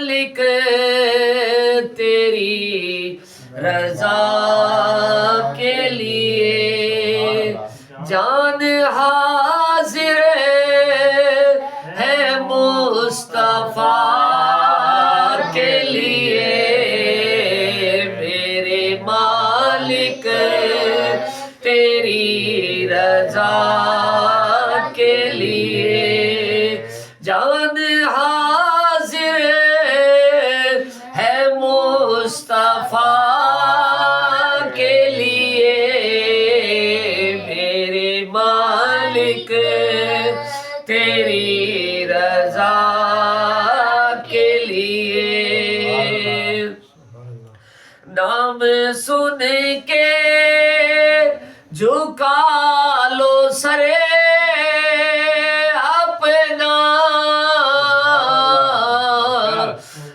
مالک تیری رضا کے لیے جان حاضر ہے مصطفیٰ کے لیے میرے مالک تیری رضا کے لیے جان حاضر ہے مصطفیٰ کے لیے میرے مالک تیری رضا کے لیے نام سن کے جھکا لو سرے اپنا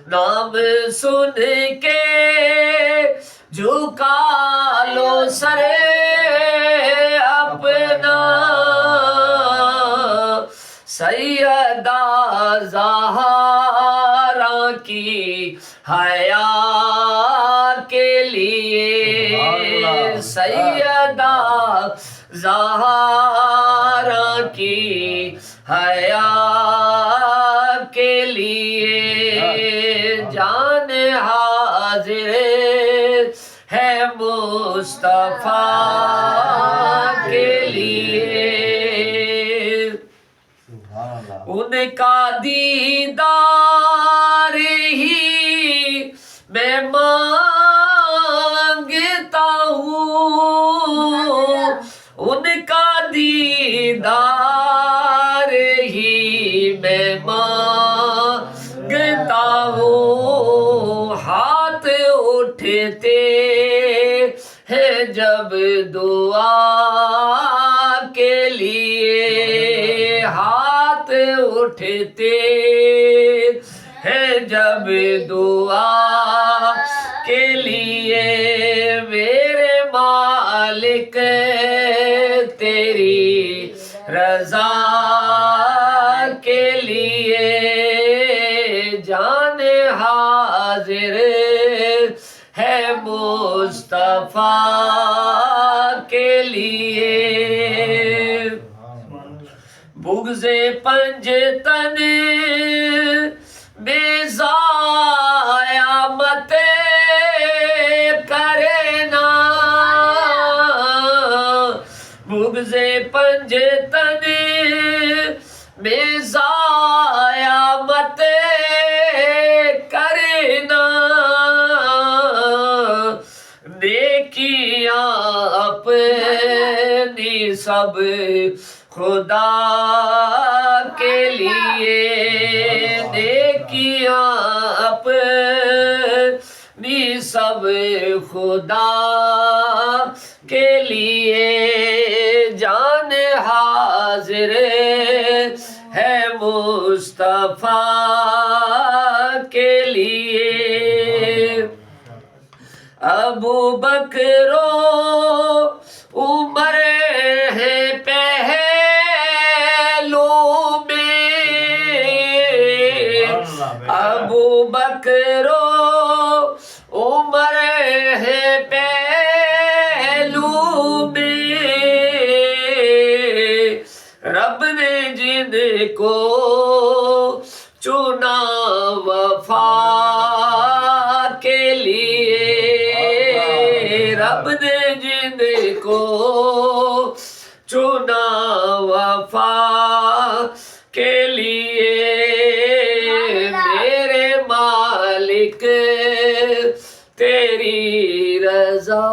نام سن کے جھکا لو سرے اپنا سیدہ زہرا کی حیا کے لیے سیدہ زہرا کی حیا کے لیے جان حاضر ہے مصطفیٰ کے لیے ان کا دیدار ہی میں مانگتا ہوں ان کا دیدار ہی میں مانگتا ہوں ہاتھ اٹھتے ہیں جب دعا کے لیے ہاتھ اٹھتے ہیں جب دعا کے لیے میرے مالک تیری رضا کے لیے جان حاضر ہے مصطفیٰ کے لیے بغض پنجتن ضائع مت کرنا بغض پنجتن ضائع مت کرنا نیکیاں اپنی سب خدا کے لیے نیکیاں اپنی سب خدا کے لیے جان حاضر ہے مصطفیٰ کے لیے ابو بکر و عمر ہے پہلو میں ابو بکر و عمر ہے پہلو میں رب نے جن کو چنا وفا کے لیے رب نے جن کو چنا وفا کے لیے میرے مالک تیری رضا